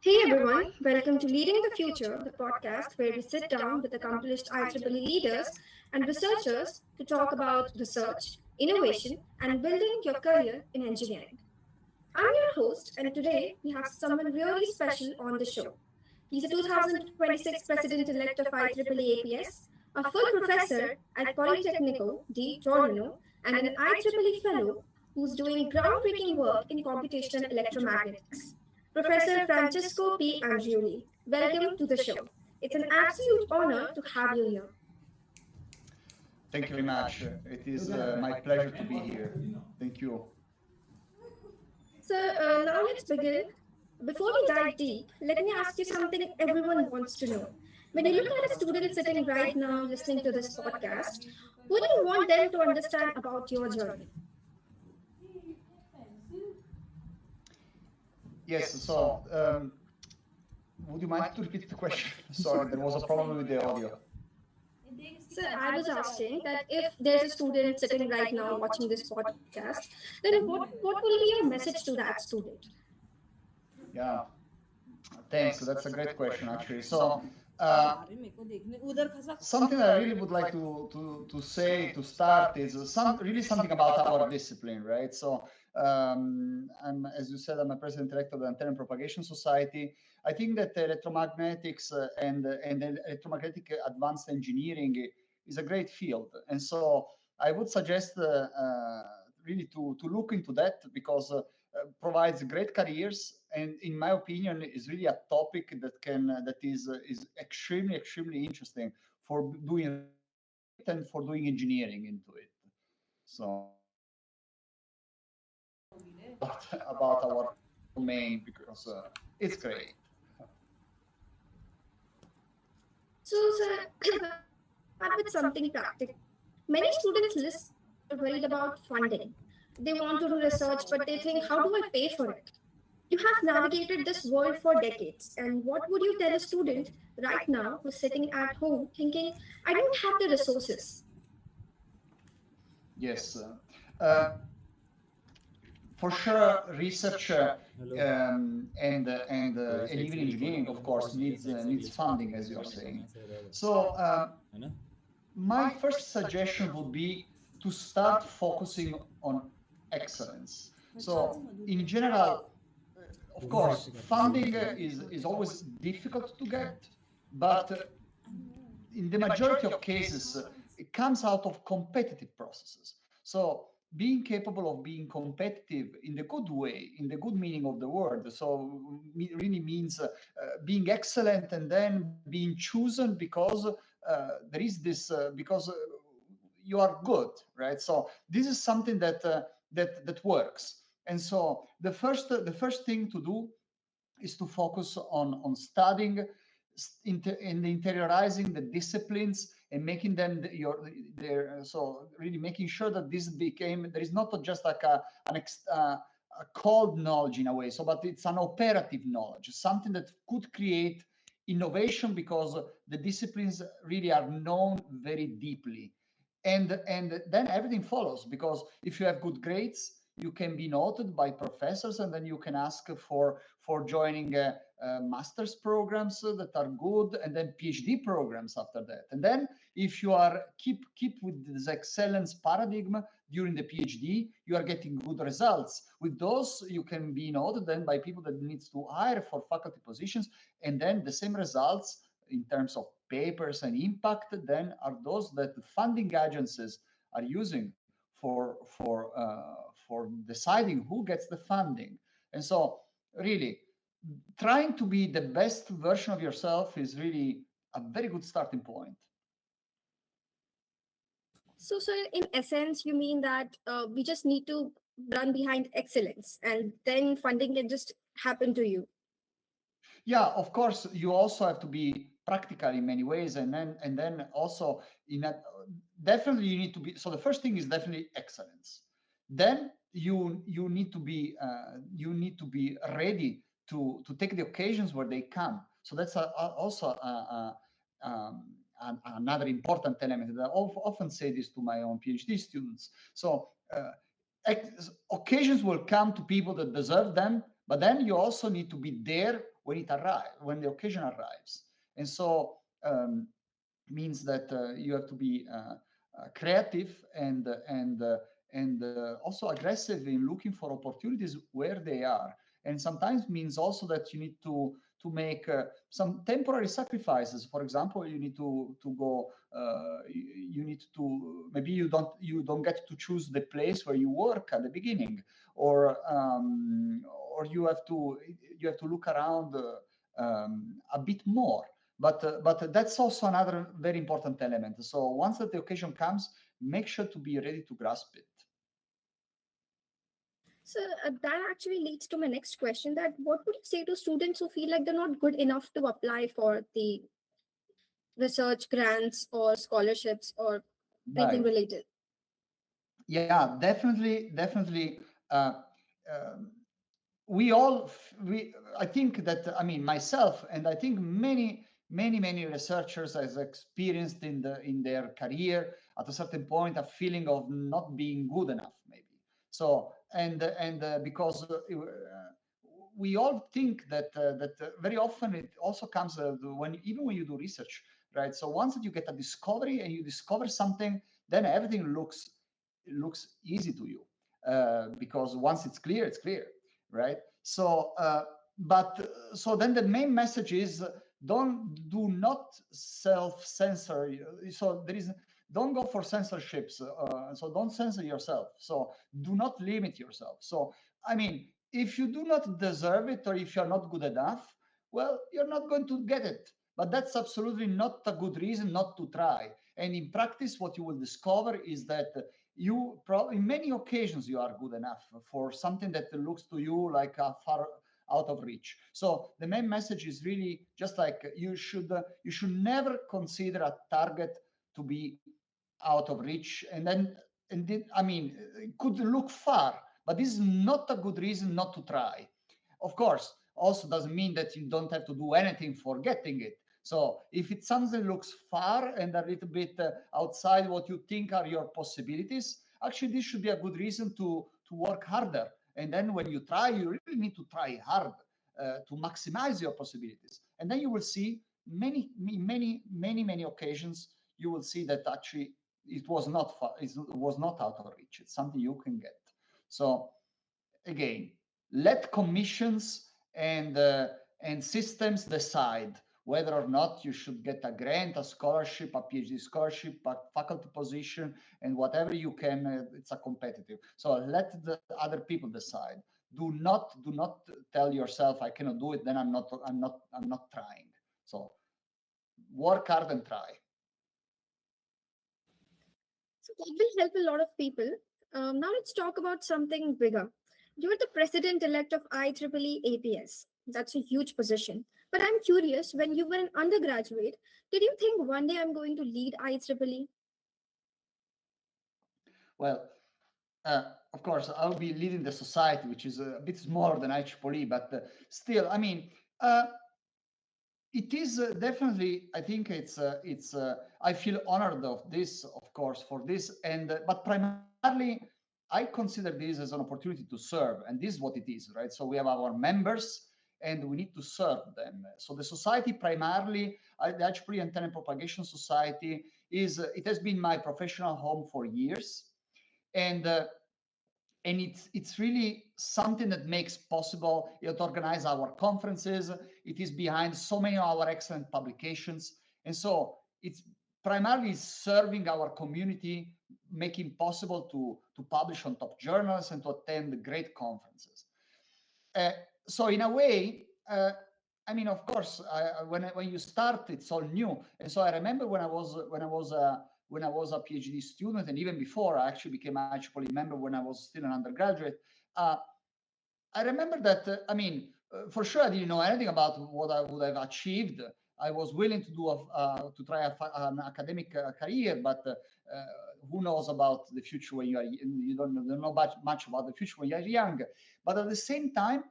Hey everyone, welcome to Leading the Future, the podcast where we sit down with accomplished IEEE leaders and researchers to talk about research, innovation, and building your career in engineering. I'm your host, and today we have someone really special on the show. He's a 2026 President elect of IEEE APS, a full professor at Politecnico di Torino, and an IEEE fellow who's doing groundbreaking work in computational electromagnetics. Professor Francesco P. Andriulli, welcome to the show. It's an absolute honor to have you here. Thank you very much. It is my pleasure to be here. Thank you. So now let's begin. Before we dive deep, let me ask you something everyone wants to know. When you look at a student sitting right now listening to this podcast, what do you want them to understand about your journey? Yes, so would you mind to repeat the question? Sorry, there was a problem with the audio. So I was asking that if there's a student sitting right now watching this podcast, then what will be your message to that student? Yeah, thanks. That's a great question, actually. So something I really would like to say to start is something about our discipline, right? So as you said, I'm a president director of the Antenna and Propagation Society. I think that electromagnetics and electromagnetic advanced engineering is a great field, and so I would suggest really to look into that because provides great careers, and in my opinion is really a topic that is extremely interesting for doing and for doing engineering into it. So about our domain because it's great. So, sir, start with something practical. Many students list are worried about funding. They want to do research, but they think, how do I pay for it? You have navigated this world for decades, and what would you tell a student right now who's sitting at home thinking, I don't have the resources? Yes. For sure, research and even engineering, of course, needs funding, as you are saying. So my first suggestion would be to start focusing on excellence. So in general, of course, funding is always difficult to get, but in the majority of cases, it comes out of competitive processes. So being capable of being competitive in the good way, in the good meaning of the word, so really means being excellent and then being chosen because there is this because you are good, right? So this is something that works. And so the first thing to do is to focus on studying and interiorizing the disciplines and making them so really making sure that this became, there is not just like a cold knowledge in a way, so but it's an operative knowledge, something that could create innovation because the disciplines really are known very deeply, and then everything follows, because if you have good grades you can be noted by professors, and then you can ask for joining master's programs that are good, and then PhD programs after that. And then if you are keep with this excellence paradigm during the PhD, you are getting good results. With those, you can be noted then by people that needs to hire for faculty positions, and then the same results in terms of papers and impact then are those that the funding agencies are using for deciding who gets the funding. And so really trying to be the best version of yourself is really a very good starting point. So, sir, in essence, you mean that we just need to run behind excellence and then funding can just happen to you? Yeah, of course, you also have to be practical in many ways, and then also in that definitely you need to be. So the first thing is definitely excellence. Then you need to be ready to take the occasions where they come. So that's also another important element that I often say this to my own PhD students. So occasions will come to people that deserve them, but then you also need to be there when it arrives, when the occasion arrives. And so means that you have to be creative and also aggressive in looking for opportunities where they are. And sometimes means also that you need to make some temporary sacrifices. For example, you need to go. You need to, maybe you don't get to choose the place where you work at the beginning, or you have to look around a bit more. But that's also another very important element. So once that the occasion comes, make sure to be ready to grasp it. So that actually leads to my next question, that what would you say to students who feel like they're not good enough to apply for the research grants or scholarships or anything related? Yeah, definitely. I think that, I mean, myself, and I think many researchers has experienced in their career at a certain point a feeling of not being good enough, maybe. So because we all think that very often it also comes when you do research, right? So once that you get a discovery and you discover something, then everything looks easy to you, because once it's clear, right? So so then the main message is, do not self-censor. So don't go for censorships. So don't censor yourself. So do not limit yourself. So I mean, if you do not deserve it, or if you're not good enough, well, you're not going to get it. But that's absolutely not a good reason not to try. And in practice, what you will discover is that you probably, in many occasions, you are good enough for something that looks to you like far out of reach. So the main message is really just like you should never consider a target to be out of reach. I mean, it could look far, but this is not a good reason not to try. Of course, also doesn't mean that you don't have to do anything for getting it. So if it's something that looks far and a little bit outside what you think are your possibilities, actually this should be a good reason to work harder. And then when you try, you really need to try hard to maximize your possibilities. And then you will see many occasions, you will see that actually it was not far, it was not out of reach. It's something you can get. So again, let commissions and systems decide whether or not you should get a grant, a scholarship, a PhD scholarship, a faculty position, and whatever you can. It's a competitive. So let the other people decide. Do not tell yourself, I cannot do it, then I'm not trying. So work hard and try. So that will help a lot of people. Now let's talk about something bigger. You are the president-elect of IEEE APS. That's a huge position. But I'm curious, when you were an undergraduate, did you think one day I'm going to lead IEEE? Well, of course, I'll be leading the society, which is a bit smaller than IEEE, but still, I mean, it is definitely, I think I feel honored of this, of course, for this, but primarily, I consider this as an opportunity to serve, and this is what it is, right? So we have our members, and we need to serve them. So the society primarily, the IEEE Antenna Propagation Society, it has been my professional home for years, and it's really something that makes possible to organize our conferences. It is behind so many of our excellent publications, and so it's primarily serving our community, making possible to publish on top journals and to attend great conferences. So in a way, I mean, of course, when you start, it's all new. And so I remember when I was a PhD student, and even before, I actually became a IEEE member when I was still an undergraduate. I remember that, I mean, for sure, I didn't know anything about what I would have achieved. I was willing to to try an academic career, but who knows about the future when you don't know much about the future when you're young. But at the same time,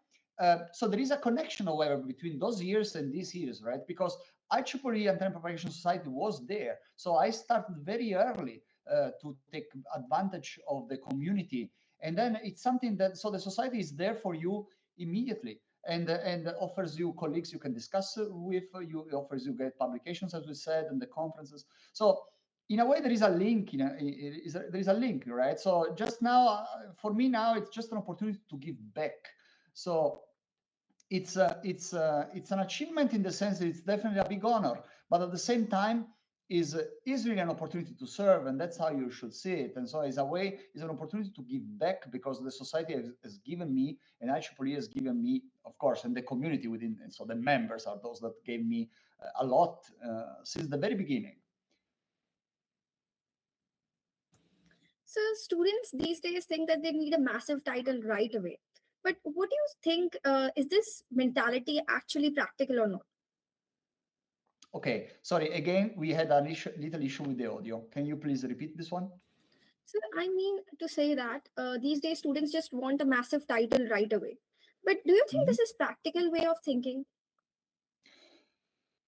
so there is a connection, however, between those years and these years, right? Because IEEE Antenna Propagation Society was there. So I started very early to take advantage of the community. And then it's something that, so the society is there for you immediately. and offers you colleagues you can discuss with. You offers you get publications, as we said, and the conferences. So in a way, there is a link. There is a link, right? So just now, for me now, it's just an opportunity to give back. So it's an achievement in the sense that it's definitely a big honor, but at the same time is really an opportunity to serve, and that's how you should see it. And so it's an opportunity to give back, because the society has given me, and IEEE has given me, of course, and the community within, and so the members are those that gave me a lot since the very beginning. So students these days think that they need a massive title right away. But what do you think, is this mentality actually practical or not? Okay, sorry, again, we had a little issue with the audio. Can you please repeat this one? So I mean to say that these days students just want a massive title right away. But do you think this is practical way of thinking?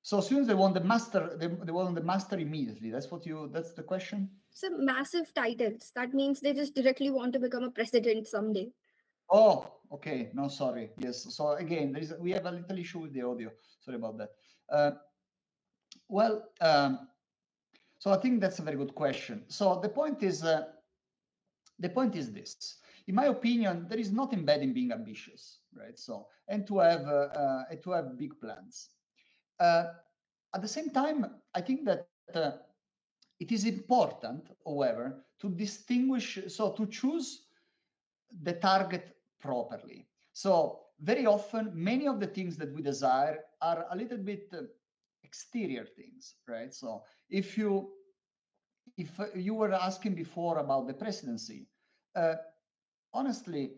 So students, they want the master, they want the master immediately. That's the question? So massive titles, that means they just directly want to become a president someday. Oh, okay. No, sorry. Yes. So again, we have a little issue with the audio. Sorry about that. So I think that's a very good question. So the point is this. In my opinion, there is nothing bad in being ambitious, right? So and to have big plans. At the same time, I think that it is important, however, to distinguish. So to choose the target properly. So very often, many of the things that we desire are a little bit exterior things, right? So if you were asking before about the presidency, honestly,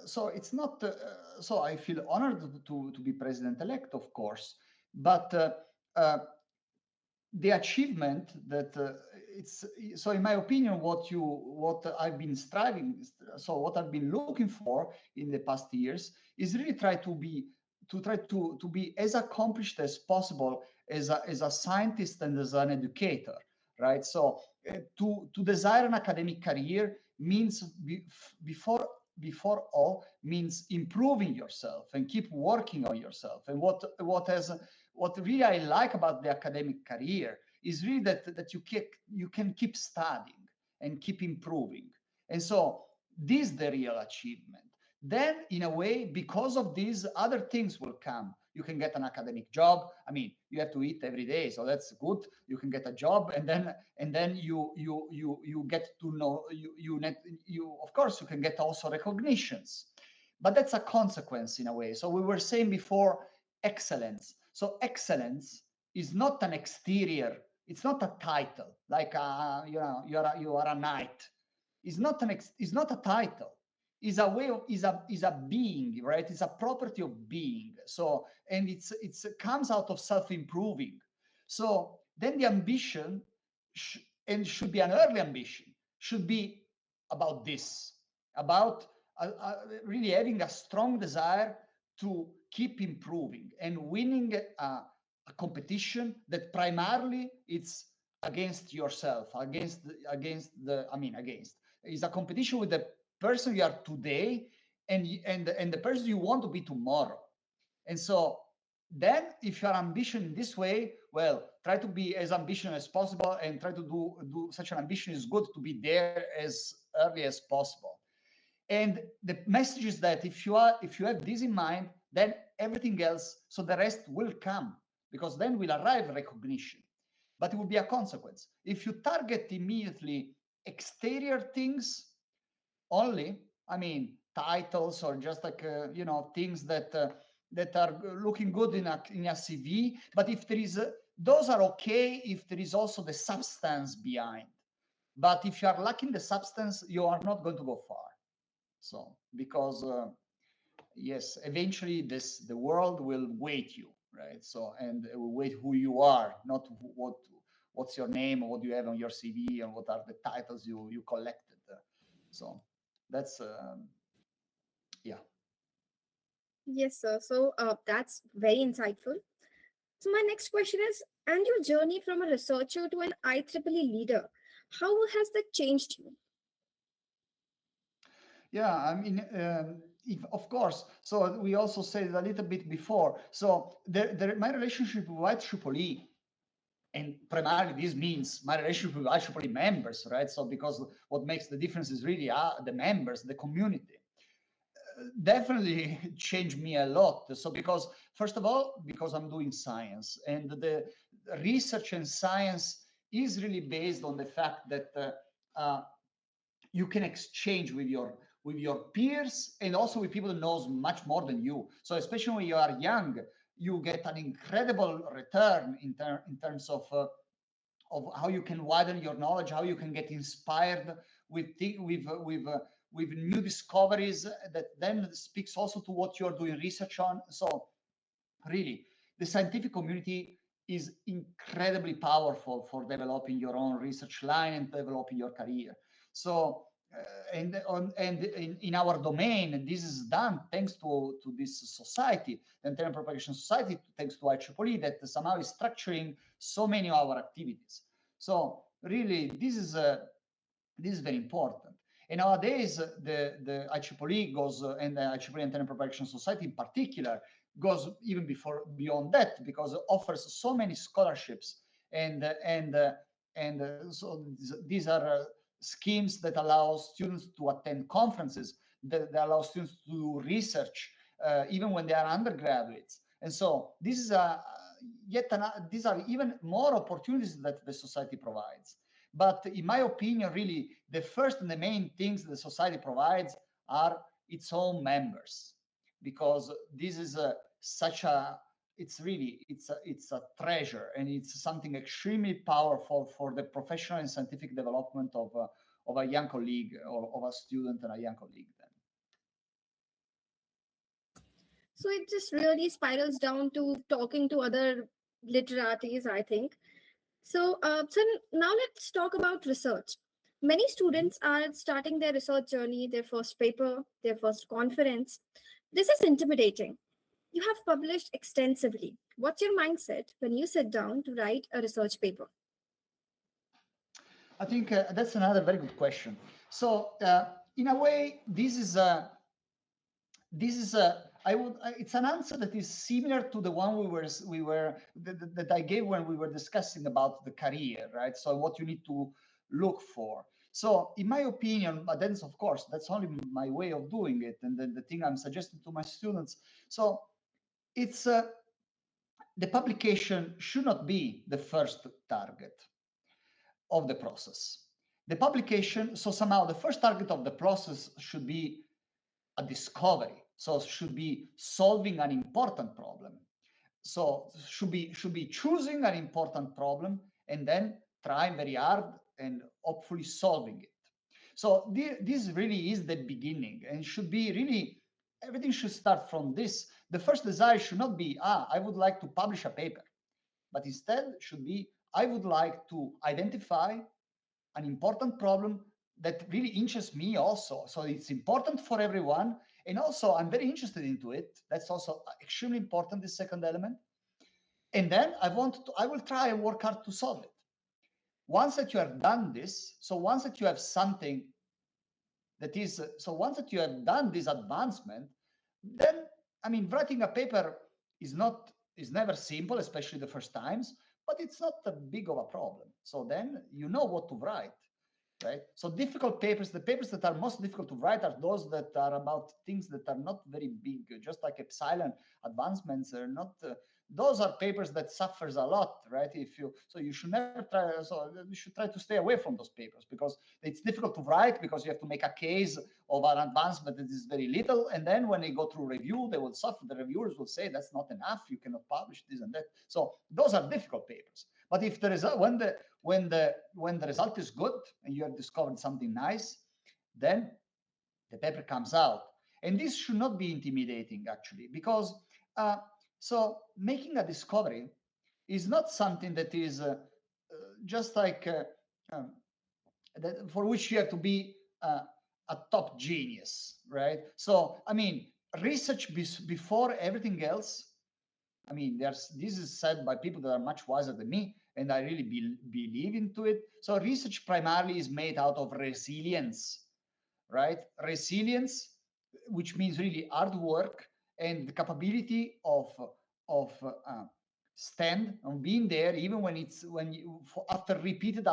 so it's not. So I feel honored to be president-elect, of course, but the achievement that it's so in my opinion what I've been striving, so what I've been looking for in the past years is really try to be as accomplished as possible as a scientist and as an educator, right? So to desire an academic career means before all means improving yourself and keep working on yourself. And what really I like about the academic career is really that you can keep studying and keep improving. And so this is the real achievement. Then in a way, because of these, other things will come. You can get an academic job. I mean, you have to eat every day, so that's good. You can get a job, and then you get to know you of course you can get also recognitions, but that's a consequence in a way. So we were saying before, excellence. So excellence is not an exterior. It's not a title like you are a knight. It's not a title. Is a way of is a being, right? It's a property of being. So and it comes out of self-improving. So then the ambition and should be an early ambition, should be about this, about really having a strong desire to keep improving and winning a competition that primarily it's against yourself, against is a competition with the person you are today and the person you want to be tomorrow. And so then if your ambition in this way, well, try to be as ambitious as possible and try to do such an ambition is good to be there as early as possible. And the message is that if you have this in mind, then everything else, so the rest will come, because then will arrive recognition, but it will be a consequence. If you target immediately exterior things only, I mean titles or just like things that are looking good in a CV, but if there is those are okay if there is also the substance behind. But if you are lacking the substance, you are not going to go far. So because yes, eventually the world will weight you, right? So and it will weight who you are, not what's your name or what you have on your CV and what are the titles you collected. So that's yeah. Yes, sir. So that's very insightful. So my next question is, and your journey from a researcher to an IEEE leader, how has that changed you? Yeah, I mean, if, of course, so we also said a little bit before. So my relationship with IEEE, and primarily this means my relationship with IEEE members, right? So because what makes the difference is really the members, the community. Definitely changed me a lot. So because, first of all, because I'm doing science, and the research and science is really based on the fact that you can exchange with your peers, and also with people that knows much more than you. So especially when you are young, you get an incredible return in terms of how you can widen your knowledge, how you can get inspired with with new discoveries that then speaks also to what you're doing research on. So really, the scientific community is incredibly powerful for developing your own research line and developing your career. So and in our domain, and this is done thanks to this society, the Internal Propagation Society, thanks to IEEE, that somehow is structuring so many of our activities. So really, this is very important. And nowadays, the IEEE goes, and the IEEE Internal Propagation Society in particular, goes even beyond that, because it offers so many scholarships, and so these are schemes that allow students to attend conferences, that allow students to do research even when they are undergraduates. And so this is these are even more opportunities that the society provides. But in my opinion, really, the first and the main things the society provides are its own members, because this is such a it's a treasure, and it's something extremely powerful for the professional and scientific development of a young colleague, or of a student and a young colleague. Then. So it just really spirals down to talking to other literates, I think. So now let's talk about research. Many students are starting their research journey, their first paper, their first conference. This is intimidating. You have published extensively. What's your mindset when you sit down to write a research paper? I think that's another very good question. So, in a way, this is a I would it's an answer that is similar to the one that I gave when we were discussing about the career, right? So what you need to look for. So in my opinion, but then of course that's only my way of doing it, and then the thing I'm suggesting to my students. So it's the publication should not be the first target of the process. The publication, so somehow the first target of the process should be a discovery. So should be solving an important problem. So should be choosing an important problem and then trying very hard and hopefully solving it. So this really is the beginning, and should be really everything should start from this. The first desire should not be I would like to publish a paper, but instead should be I would like to identify an important problem that really interests me also. So it's important for everyone. And also I'm very interested into it. That's also extremely important, the second element. And then I will try and work hard to solve it. Once that you have done this, so once that you have something that is, so once that you have done this advancement, then, I mean, writing a paper is never simple, especially the first times, but it's not a big of a problem. So then you know what to write. Right? So difficult papers, the papers that are most difficult to write are those that are about things that are not very big, just like epsilon advancements are not, those are papers that suffers a lot, right? So you should never try, so you should try to stay away from those papers, because it's difficult to write, because you have to make a case of an advancement that is very little. And then when they go through review, they will suffer. The reviewers will say that's not enough. You cannot publish this and that. So those are difficult papers. But if the result, when the result is good and you have discovered something nice, then the paper comes out. And this should not be intimidating, actually, because so making a discovery is not something that is just like for which you have to be a top genius, right? So I mean, research before everything else. I mean, this is said by people that are much wiser than me, and I really believe into it. So research primarily is made out of resilience, right? Resilience which means really hard work and the capability of stand on being there even when after repeated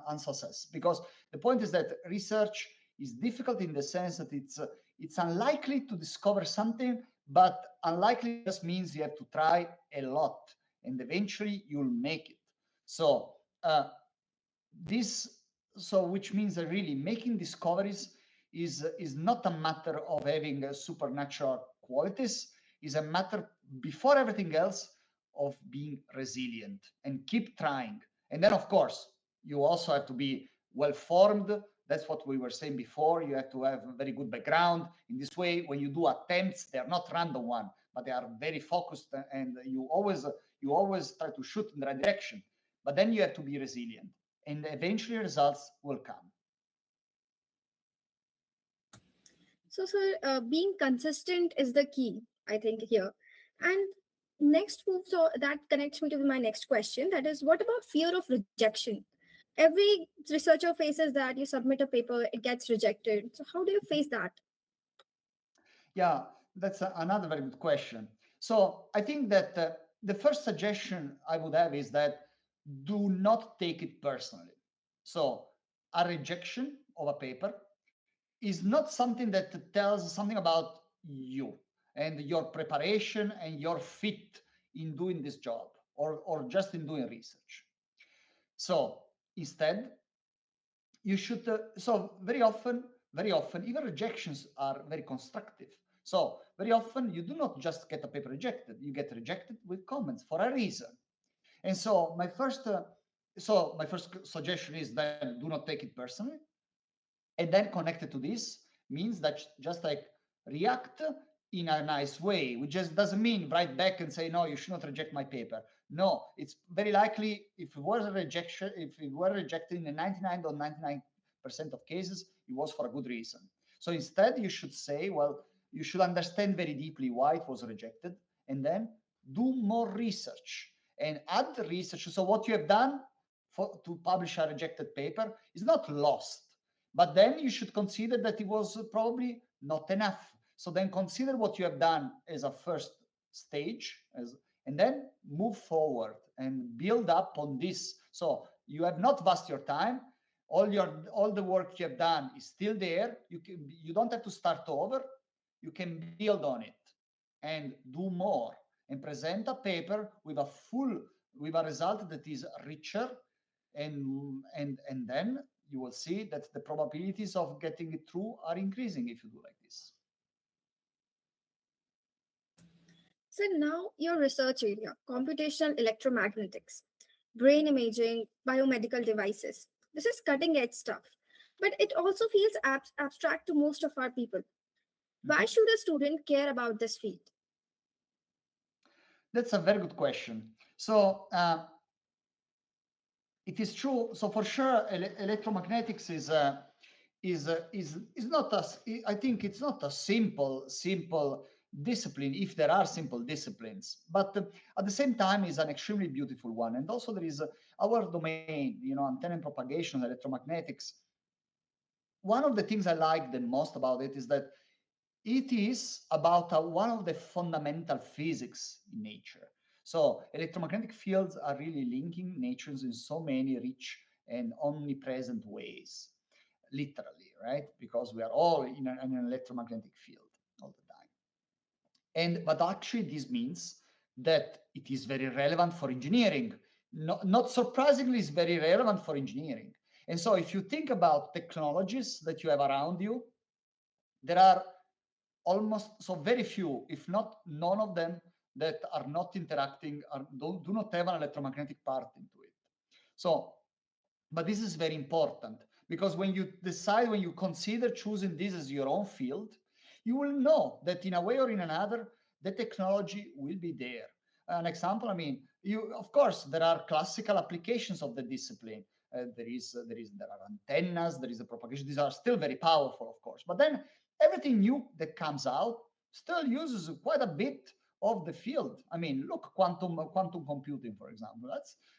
unsuccess. Because the point is that research is difficult in the sense that it's unlikely to discover something, but unlikely just means you have to try a lot and eventually you'll make it. So this so which means that really making discoveries is not a matter of having supernatural qualities, is a matter before everything else of being resilient and keep trying. And then of course you also have to be well formed. That's what we were saying before. You have to have a very good background. In this way, when you do attempts, they are not random one, but they are very focused, and you always try to shoot in the right direction. But then you have to be resilient, and eventually results will come. So, sir, being consistent is the key, I think, here. And next move, so that connects me to my next question. That is, what about fear of rejection? Every researcher faces that. You submit a paper, it gets rejected. So, how do you face that? Yeah, that's another very good question. So I think that the first suggestion I would have is that do not take it personally. So a rejection of a paper is not something that tells something about you and your preparation and your fit in doing this job, or just in doing research. So instead, you should so very often even rejections are very constructive. So very often you do not just get a paper rejected, you get rejected with comments for a reason. And so my first suggestion is then do not take it personally. And then connected to this means that just like react in a nice way, which just doesn't mean write back and say, no, you should not reject my paper. No, it's very likely if it was a rejection, if it were rejected in 99% of cases, it was for a good reason. So instead, you should say, well, you should understand very deeply why it was rejected, and then do more research and add the research. So what you have done to publish a rejected paper is not lost, but then you should consider that it was probably not enough. So then consider what you have done as a first stage, and then move forward and build up on this. So you have not wasted your time. All the work you have done is still there. You don't have to start over. You can build on it and do more and present a paper with a result that is richer, and then you will see that the probabilities of getting it through are increasing if you do like this. So, now your research area, computational electromagnetics, brain imaging, biomedical devices. This is cutting edge stuff, but it also feels abstract to most of our people. Why should a student care about this field? That's a very good question. So it is true. So for sure, electromagnetics is not I think it's not a simple discipline, if there are simple disciplines, but at the same time is an extremely beautiful one. And also there is our domain, antenna and propagation, electromagnetics. One of the things I like the most about it is that it is about one of the fundamental physics in nature. So electromagnetic fields are really linking natures in so many rich and omnipresent ways, literally, right? Because we are all in an electromagnetic field all the time. But actually this means that it is very relevant for engineering. Not surprisingly, it's very relevant for engineering. And so if you think about technologies that you have around you, there are almost so very few, if not none of them, that are not interacting or do not have an electromagnetic part into it. So, but this is very important, because when you consider choosing this as your own field, you will know that in a way or in another, the technology will be there. An example, of course, there are classical applications of the discipline. There are antennas, there is a propagation. These are still very powerful, of course. But then everything new that comes out still uses quite a bit of the field. Look, quantum computing, for example.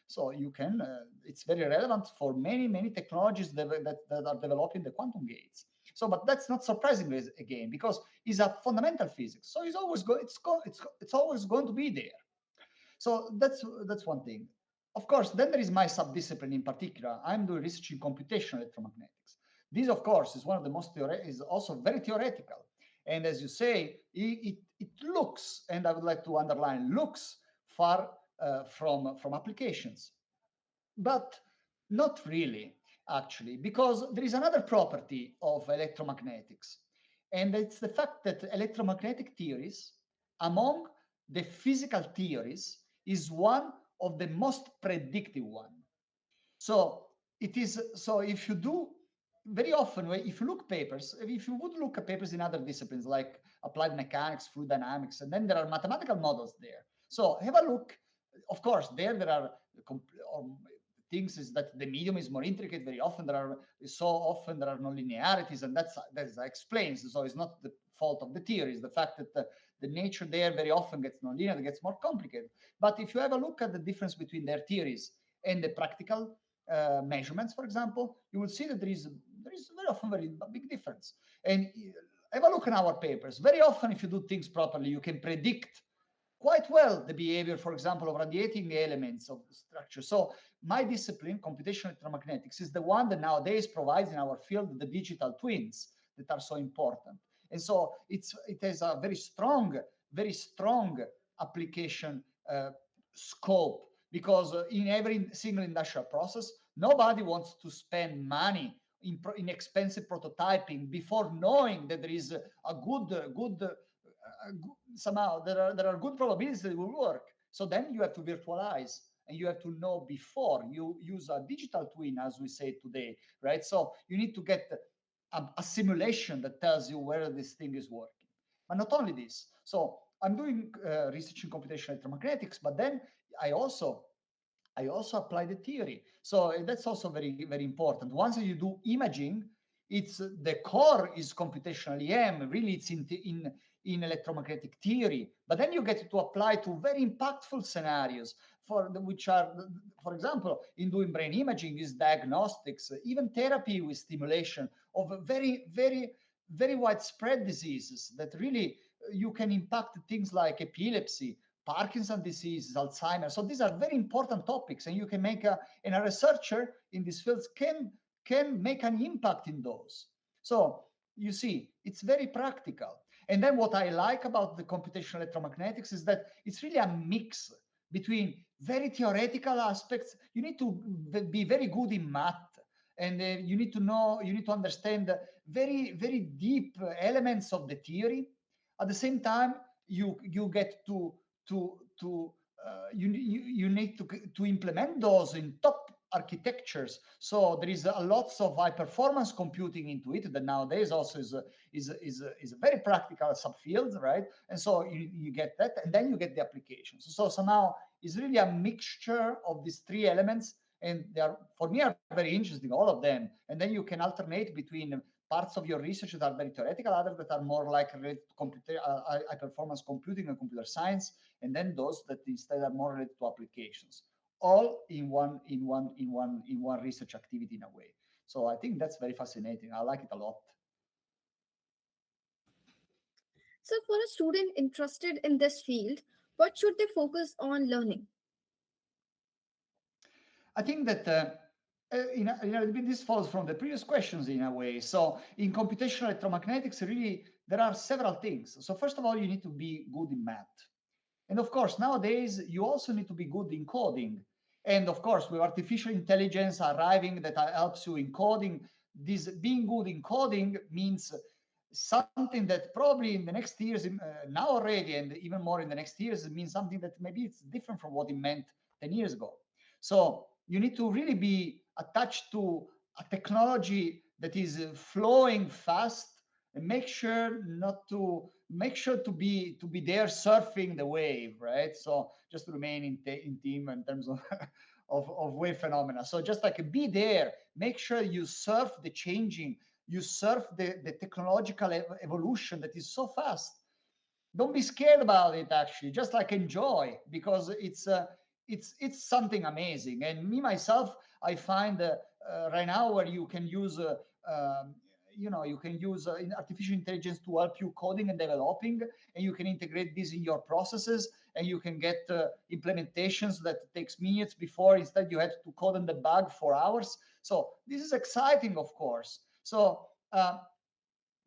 So you can, it's very relevant for many technologies that are developing the quantum gates. So, but that's not surprising again, because it's a fundamental physics. So it's always it's always going to be there. So that's one thing. Of course, then there is my subdiscipline in particular. I'm doing research in computational electromagnetics. This, of course, is one of the most is also very theoretical. And as you say, it looks, and I would like to underline, looks far from applications, but not really, actually, because there is another property of electromagnetics, and it's the fact that electromagnetic theories, among the physical theories, is one of the most predictive one. So it is, so if you do, very often, if you look papers, if you would look at papers in other disciplines like applied mechanics, fluid dynamics, and then there are mathematical models there. So have a look. Of course, there are things is that the medium is more intricate. Very often there are non-linearities, and that explains. So it's not the fault of the theory, it's the fact that the nature there very often gets non-linear, gets more complicated. But if you have a look at the difference between their theories and the practical measurements, for example, you will see that there is very often very big difference. And have a look at our papers. Very often, if you do things properly, you can predict quite well the behavior, for example, of radiating elements of the structure. So my discipline, computational electromagnetics, is the one that nowadays provides in our field the digital twins that are so important. And so it has a very strong application scope, because in every single industrial process, nobody wants to spend money in expensive prototyping before knowing that there is a good somehow there are good probabilities that it will work. So then you have to virtualize, and you have to know before you use a digital twin, as we say today, right? So you need to get a simulation that tells you whether this thing is working. But not only this. So I'm doing research in computational electromagnetics, but then I also apply the theory. So that's also very important. Once you do imaging, it's the core is computational EM. Really, it's in electromagnetic theory. But then you get to apply to very impactful scenarios which are, for example, in doing brain imaging, is diagnostics, even therapy with stimulation of very widespread diseases that really you can impact things like epilepsy, Parkinson's disease, Alzheimer's. So these are very important topics, and you can make a researcher in these fields can make an impact in those. So you see, it's very practical. And then what I like about the computational electromagnetics is that it's really a mix between very theoretical aspects. You need to be very good in math, and you need to understand very deep elements of the theory. At the same time, you get you need to implement those in top architectures. So there is a lots of high performance computing into it that nowadays also is a very practical subfield, right? And so you get that, and then you get the applications. So somehow it's really a mixture of these three elements, and they are, for me, are very interesting, all of them. And then you can alternate between parts of your research that are very theoretical, others that are more like related to computer, high performance computing and computer science, and then those that instead are more related to applications, all in one research activity in a way. So I think that's very fascinating. I like it a lot. So for a student interested in this field, what should they focus on learning? I think that this follows from the previous questions in a way. So in computational electromagnetics, really, there are several things. So first of all, you need to be good in math. And of course, nowadays, you also need to be good in coding. And of course, with artificial intelligence arriving that helps you in coding, this being good in coding means something that probably in the next years, now already, and even more in the next years, it means something that maybe it's different from what it meant 10 years ago. So you need to really be attached to a technology that is flowing fast, and make sure to be there surfing the wave, right? So just to remain in team in terms of of wave phenomena. So just like be there, make sure you surf the changing, you surf the technological evolution that is so fast. Don't be scared about it, actually, just like enjoy, because it's something amazing. And me myself, I find right now where you can use you can use in artificial intelligence to help you coding and developing, and you can integrate this in your processes, and you can get implementations that takes minutes before instead you had to code and debug for hours. So this is exciting, of course. So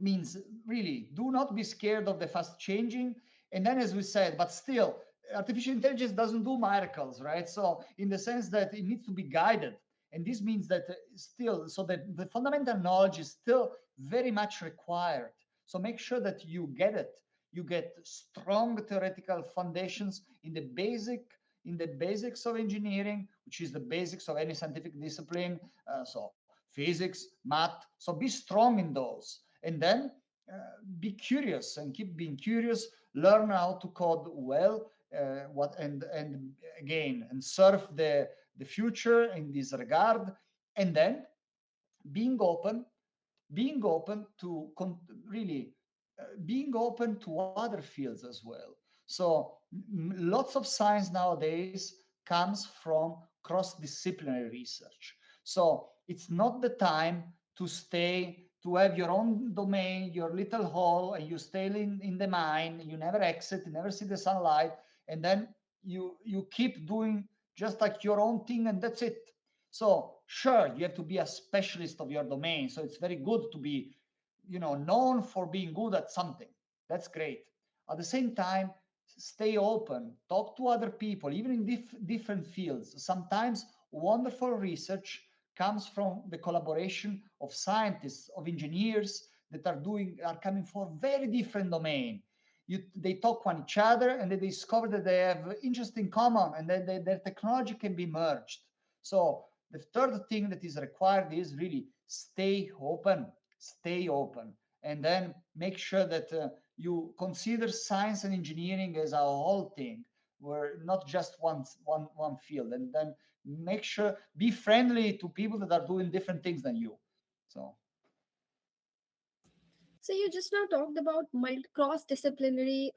means really do not be scared of the fast changing. And then, as we said, but still artificial intelligence doesn't do miracles, right? So in the sense that it needs to be guided, and this means that still, so that the fundamental knowledge is still very much required. So make sure that you get it, you get strong theoretical foundations in the basics of engineering, which is the basics of any scientific discipline. So physics, math. So be strong in those, and then be curious and keep being curious. Learn how to code well. What and again, and serve the future in this regard, and then being open, to really being open to other fields as well. So lots of science nowadays comes from cross-disciplinary research. So it's not the time to stay, to have your own domain, your little hole, and you stay in the mine, you never exit, you never see the sunlight, and then you keep doing just like your own thing, and that's it. So sure, you have to be a specialist of your domain. So it's very good to be, known for being good at something. That's great. At the same time, stay open, talk to other people, even in different fields. Sometimes wonderful research comes from the collaboration of scientists, of engineers that are coming from very different domain. They talk on each other, and they discover that they have interest in common, and then their technology can be merged. So the third thing that is required is really stay open, and then make sure that you consider science and engineering as a whole thing, where not just one field, and then make sure be friendly to people that are doing different things than you. So So you just now talked about cross-disciplinary,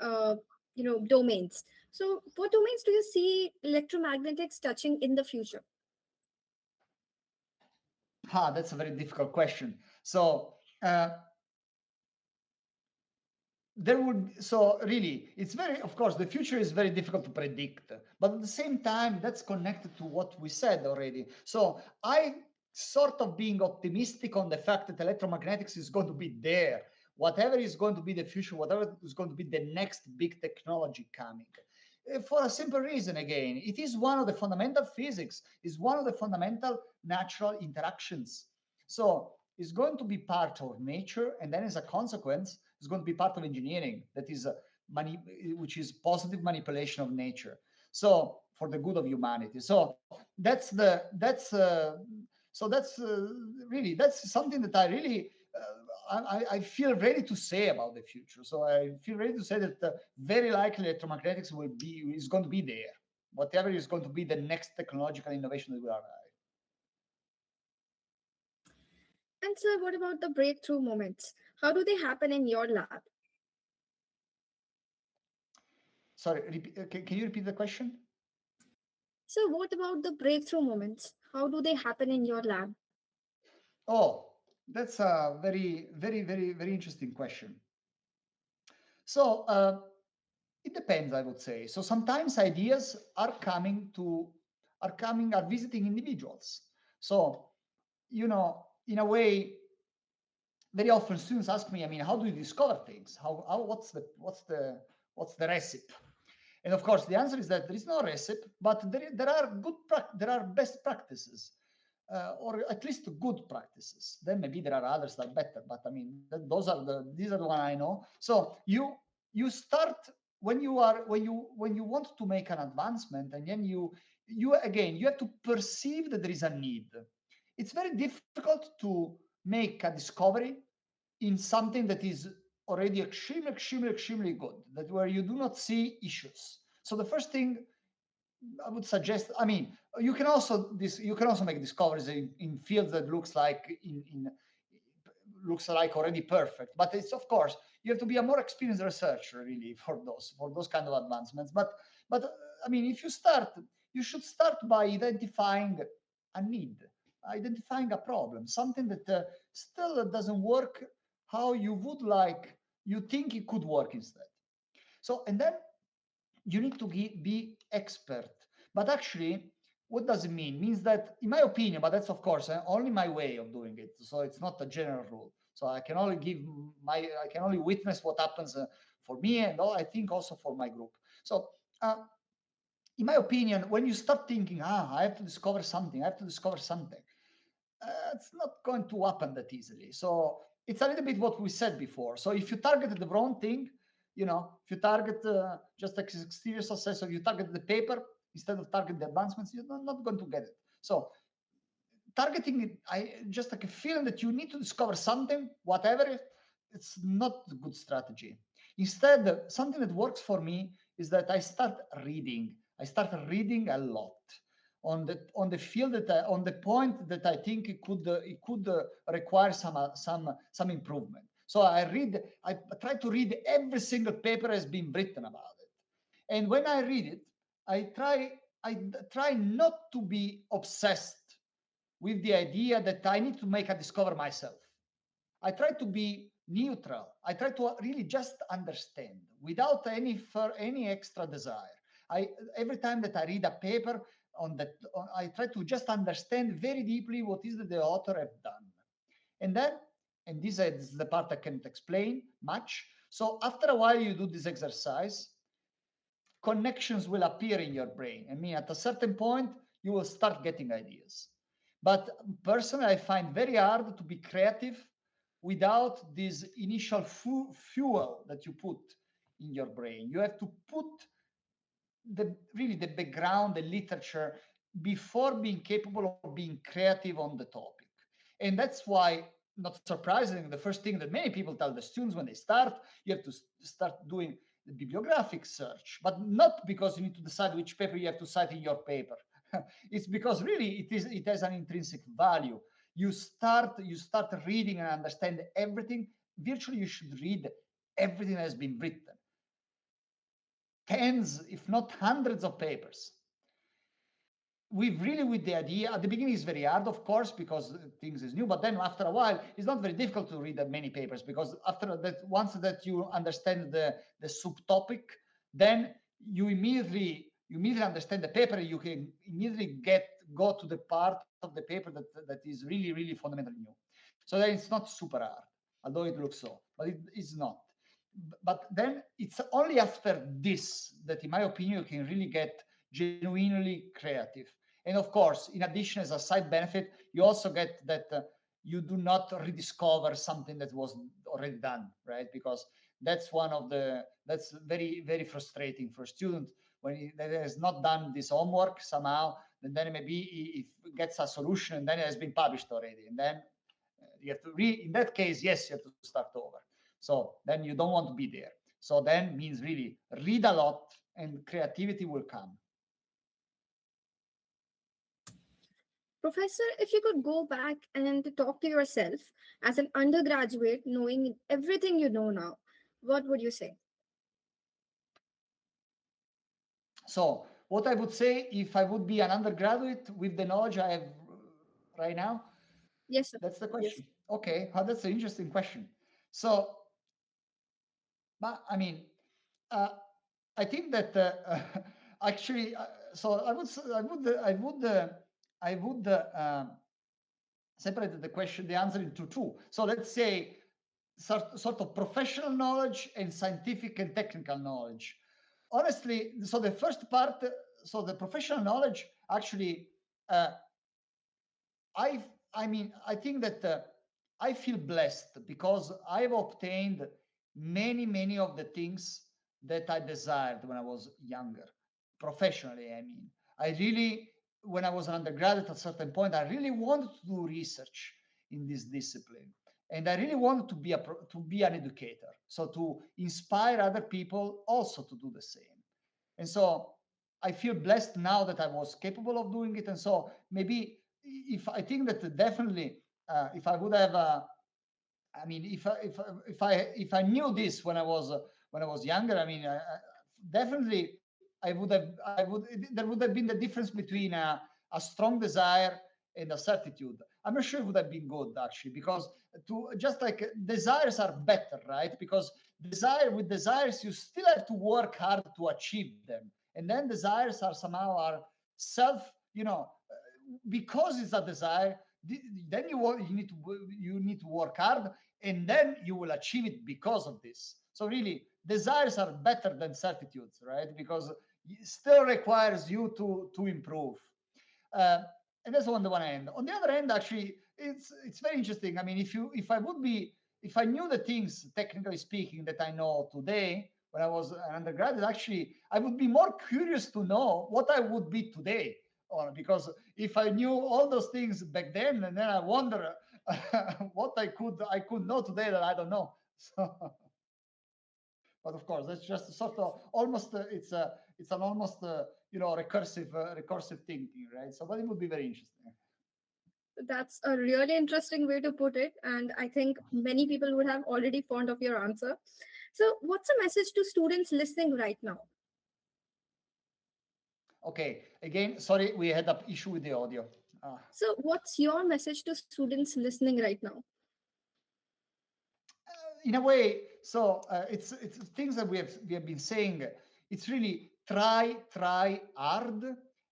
domains. So what domains do you see electromagnetics touching in the future? that's a very difficult question. So there would, so really it's very, of course the future is very difficult to predict, but at the same time that's connected to what we said already. So I sort of being optimistic on the fact that electromagnetics is going to be there, whatever is going to be the future, whatever is going to be the next big technology coming. For a simple reason, again, it is one of the fundamental physics, is one of the fundamental natural interactions. So it's going to be part of nature, and then as a consequence is going to be part of engineering, that is which is positive manipulation of nature, so for the good of humanity. So really that's something that I really I feel ready to say about the future. So I feel ready to say that very likely electromagnetics is going to be there, whatever is going to be the next technological innovation that will arrive. And sir, what about the breakthrough moments? How do they happen in your lab? Sorry, can you repeat the question? So what about the breakthrough moments? How do they happen in your lab? Oh, that's a very, very, very, very interesting question. So it depends, I would say. So sometimes ideas are visiting individuals. So, in a way, very often students ask me, I mean, how do you discover things? What's the recipe? And of course, the answer is that there is no recipe, but there are best practices, or at least good practices. Then maybe there are others that are better, but I mean, these are the one I know. So you start when you want to make an advancement, and then you again you have to perceive that there is a need. It's very difficult to make a discovery in something that is already extremely, extremely, extremely good, that where you do not see issues. So the first thing I would suggest, I mean, you can also make discoveries in fields that looks like already perfect. But it's, of course, you have to be a more experienced researcher really for those kind of advancements. But I mean, if you start, you should start by identifying a need, identifying a problem, something that still doesn't work how you would like, you think it could work instead. So, and then you need to be expert. But actually, what does it mean? It means that, in my opinion, but that's of course only my way of doing it. So it's not a general rule. So I can only I can only witness what happens for me, and I think also for my group. So in my opinion, when you start thinking, I have to discover something, it's not going to happen that easily. So it's a little bit what we said before. So if you target the wrong thing, if you target just like exterior success, or you target the paper instead of target the advancements, you're not going to get it. So targeting it, I just like a feeling that you need to discover something, whatever it's not a good strategy. Instead, something that works for me is that I start reading. I start reading a lot on the field that on the point that I think it could require some improvement. So I try to read every single paper has been written about it, and when I read it, I try not to be obsessed with the idea that I need to make a discover myself. I try to be neutral. I try to really just understand without any extra desire. Every time that I read a paper on that, I try to just understand very deeply what is that the author have done, and then, and this is the part I can't explain much. So after a while, you do this exercise, connections will appear in your brain. I mean, at a certain point, you will start getting ideas. But personally, I find very hard to be creative without this initial fuel that you put in your brain. You have to put really the background, the literature, before being capable of being creative on the topic. And that's why, not surprising, the first thing that many people tell the students when they start, you have to start doing the bibliographic search, but not because you need to decide which paper you have to cite in your paper. It's because really it has an intrinsic value. You start reading and understand everything. Virtually, you should read everything that has been written. Tens, if not hundreds of papers. With the idea, at the beginning it's very hard, of course, because things is new, but then after a while, it's not very difficult to read that many papers, because after that, once that you understand the subtopic, then you immediately understand the paper, you can immediately go to the part of the paper that is really, really fundamentally new. So then it's not super hard, although it looks so, but it is not. But then it's only after this that, in my opinion, you can really get genuinely creative. And of course, in addition, as a side benefit, you also get that you do not rediscover something that was already done, right? Because that's that's very, very frustrating for a student when he has not done this homework somehow, and then maybe he gets a solution and then it has been published already. And then you have to in that case, yes, you have to start over. So then you don't want to be there. So then means really read a lot and creativity will come. Professor, if you could go back and to talk to yourself as an undergraduate, knowing everything you know now, what would you say? So what I would say, if I would be an undergraduate with the knowledge I have right now, Yes, sir. that's the question. Yes. Okay, that's an interesting question. So, but I mean, I think that actually, so I would separate the answer into two. So let's say sort of professional knowledge and scientific and technical knowledge. Honestly, so the first part, so the professional knowledge, actually, I think that I feel blessed because I've obtained many of the things that I desired when I was younger, professionally. I mean, I really, when I was an undergraduate at a certain point, I really wanted to do research in this discipline, and I really wanted to be an educator, so to inspire other people also to do the same. And so I feel blessed now that I was capable of doing it. And so maybe, if I think that definitely, if I would have, I mean, if I knew this when I was younger, I mean, definitely, I there would have been the difference between a strong desire and a certitude. I'm not sure it would have been good actually, because just like desires are better, right? Because with desires, you still have to work hard to achieve them. And then desires are somehow self, because it's a desire, then you need to work hard, and then you will achieve it because of this. So really, desires are better than certitudes, right? Because it still requires you to improve. And that's on the one hand. On the other hand, actually, it's very interesting. I mean, if I knew the things, technically speaking, that I know today when I was an undergraduate, actually, I would be more curious to know what I would be today. Because if I knew all those things back then, and then I wonder what I could know today that I don't know. So, but of course, that's just sort of almost it's an almost recursive thinking, right? So, but it would be very interesting. That's a really interesting way to put it, and I think many people would have already fond of your answer. So, what's a message to students listening right now? Okay, again, sorry, we had an issue with the audio. So, what's your message to students listening right now? In a way, so it's things that we have been saying. It's really try hard,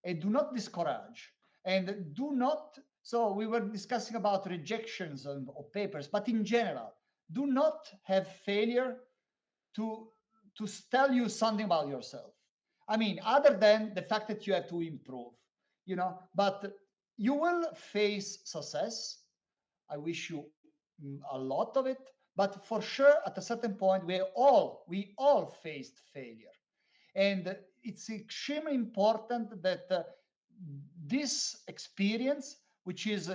and do not discourage, and do not. So we were discussing about rejections of papers, but in general, do not have failure to tell you something about yourself. I mean, other than the fact that you have to improve, but you will face success. I wish you a lot of it, but for sure, at a certain point, we all faced failure, and it's extremely important that this experience, which is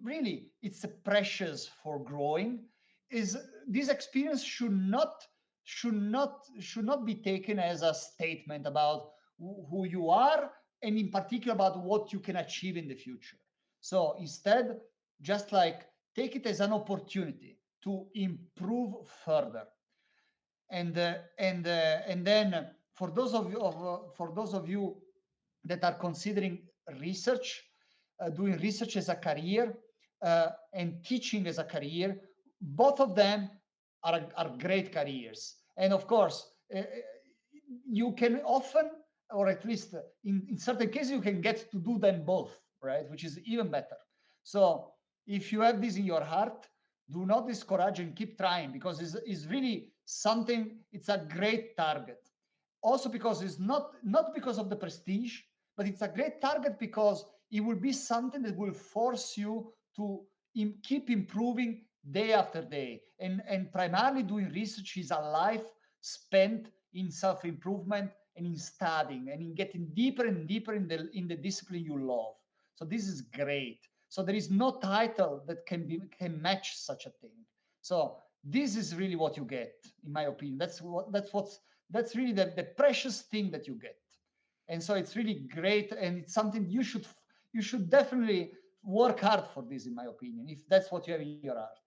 really it's precious for growing, is this experience should not be taken as a statement about who you are, and in particular about what you can achieve in the future. So instead, just like take it as an opportunity to improve further. And then for those of you that are considering research, doing research as a career, and teaching as a career, both of them are great careers. And of course, you can often, or at least in certain cases, you can get to do them both, right? Which is even better. So if you have this in your heart, do not discourage and keep trying, because it's really something, it's a great target. Also because it's not because of the prestige, but it's a great target because it will be something that will force you to keep improving day after day. And primarily doing research is a life spent in self-improvement and in studying and in getting deeper and deeper in the discipline you love. So this is great. So there is no title that can match such a thing. So this is really what you get, in my opinion. That's really the precious thing that you get. And so it's really great, and it's something you should definitely work hard for this, in my opinion, if that's what you have in your heart.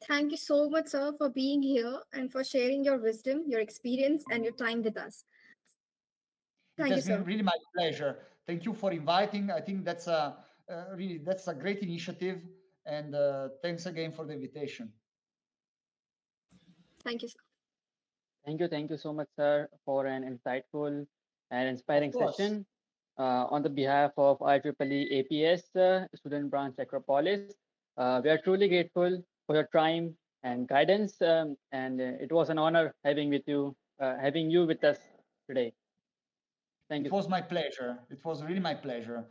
Thank you so much, sir, for being here and for sharing your wisdom, your experience, and your time with us. It has been really my pleasure. Thank you for inviting. I think that's a great initiative, and thanks again for the invitation. Thank you, sir. Thank you so much, sir, for an insightful and inspiring session. On the behalf of IEEE APS Student Branch Acropolis, we are truly grateful for your time and guidance, and it was an honor having you with us today. Thank you. It was my pleasure. It was really my pleasure.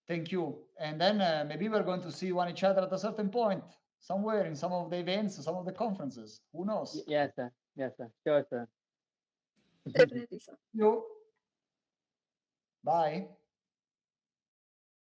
Thank you. And then maybe we're going to see each other at a certain point, somewhere in some of the events, some of the conferences. Who knows? Yes, sir. Yes, sir. Sure, sir. Definitely, sir. You. Bye.